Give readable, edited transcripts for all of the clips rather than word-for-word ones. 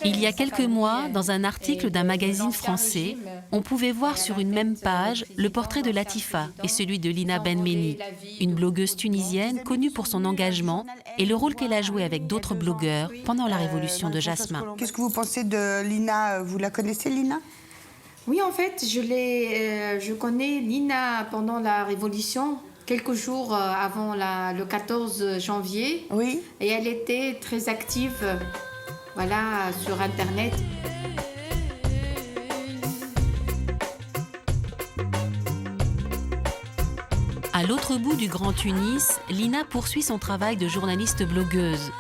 Il y a quelques mois, dans un article d'un magazine français, on pouvait voir sur une même page le portrait de Latifa et celui de Lina Benmeni, une blogueuse tunisienne connue pour son engagement et le rôle qu'elle a joué avec d'autres blogueurs pendant la révolution de Jasmin. Qu'est-ce que vous pensez de Lina? Vous la connaissez, Lina? Oui, en fait, je connais Lina pendant la Révolution, quelques jours avant le 14 janvier. Oui. Et elle était très active voilà, sur Internet. À l'autre bout du Grand Tunis, Lina poursuit son travail de journaliste blogueuse.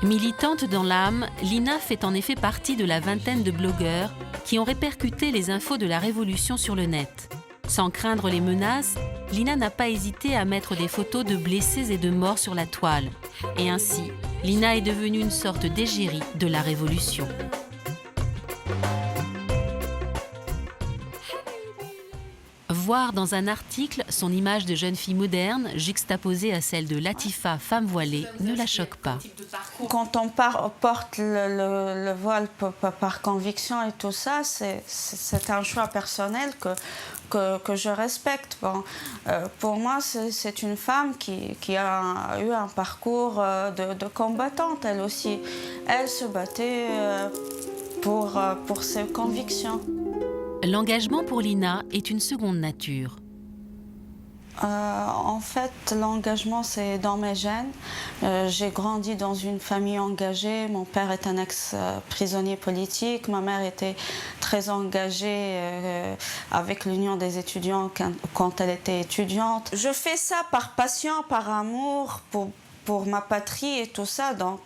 Militante dans l'âme, Lina fait en effet partie de la vingtaine de blogueurs qui ont répercuté les infos de la Révolution sur le net. Sans craindre les menaces, Lina n'a pas hésité à mettre des photos de blessés et de morts sur la toile. Et ainsi, Lina est devenue une sorte d'égérie de la Révolution. Voir dans un article son image de jeune fille moderne juxtaposée à celle de Latifa, femme voilée, ne la choque pas. Quand on porte le voile par conviction et tout ça, c'est un choix personnel que je respecte. Bon, pour moi, c'est une femme qui a eu un parcours de combattante, elle aussi. Elle se battait pour ses convictions. L'engagement pour Lina est une seconde nature. En fait, l'engagement, c'est dans mes gènes. J'ai grandi dans une famille engagée. Mon père est un ex-prisonnier politique. Ma mère était très engagée avec l'Union des étudiants quand elle était étudiante. Je fais ça par passion, par amour, pour ma patrie et tout ça, donc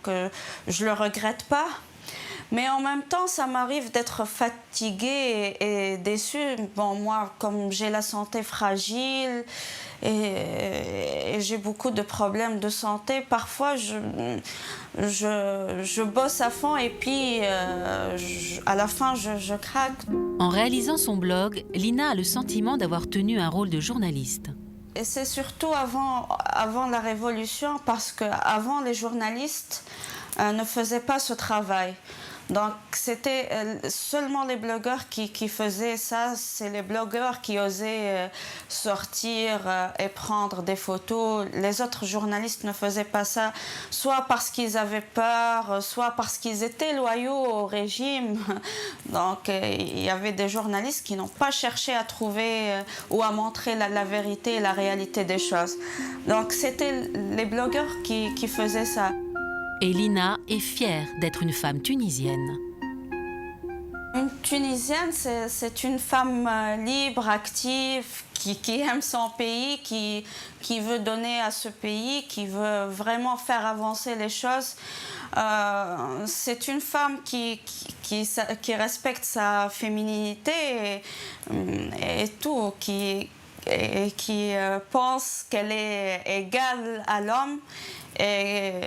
je ne le regrette pas. Mais en même temps, ça m'arrive d'être fatiguée et déçue. Bon, moi, comme j'ai la santé fragile et j'ai beaucoup de problèmes de santé, parfois je bosse à fond et puis à la fin, je craque. En réalisant son blog, Lina a le sentiment d'avoir tenu un rôle de journaliste. Et c'est surtout avant la Révolution, parce qu'avant, les journalistes ne faisaient pas ce travail. Donc, c'était seulement les blogueurs qui faisaient ça. C'est les blogueurs qui osaient sortir et prendre des photos. Les autres journalistes ne faisaient pas ça, soit parce qu'ils avaient peur, soit parce qu'ils étaient loyaux au régime. Donc, il y avait des journalistes qui n'ont pas cherché à trouver ou à montrer la vérité et la réalité des choses. Donc, c'était les blogueurs qui faisaient ça. Et Lina est fière d'être une femme tunisienne. Une Tunisienne, c'est une femme libre, active, qui aime son pays, qui veut donner à ce pays, qui veut vraiment faire avancer les choses. C'est une femme qui respecte sa féminité et tout, qui pense qu'elle est égale à l'homme et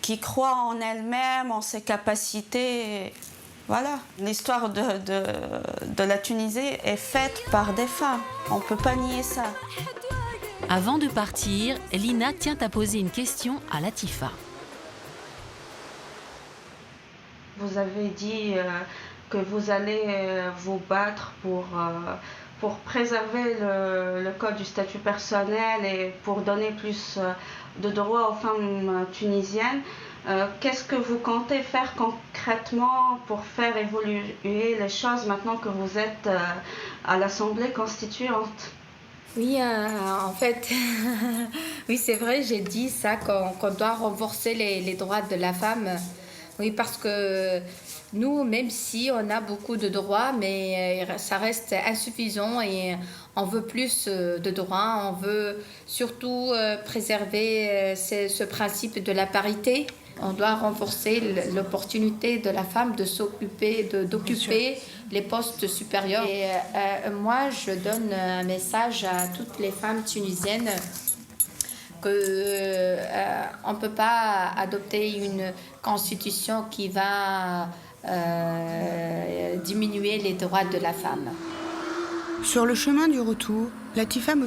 qui croit en elle-même, en ses capacités. Voilà. L'histoire de la Tunisie est faite par des femmes. On ne peut pas nier ça. Avant de partir, Lina tient à poser une question à Latifa. Vous avez dit que vous allez vous battre pour préserver le code du statut personnel et pour donner plus de droits aux femmes tunisiennes. Qu'est-ce que vous comptez faire concrètement pour faire évoluer les choses maintenant que vous êtes à l'Assemblée constituante? Oui, en fait, oui, c'est vrai, j'ai dit ça, qu'on doit renforcer les droits de la femme. Oui, parce que nous, même si on a beaucoup de droits, mais ça reste insuffisant et on veut plus de droits. On veut surtout préserver ce principe de la parité. On doit renforcer l'opportunité de la femme de d'occuper les postes supérieurs. Et moi, je donne un message à toutes les femmes tunisiennes qu'on ne peut pas adopter une constitution qui va diminuer les droits de la femme. Sur le chemin du retour, Latifa me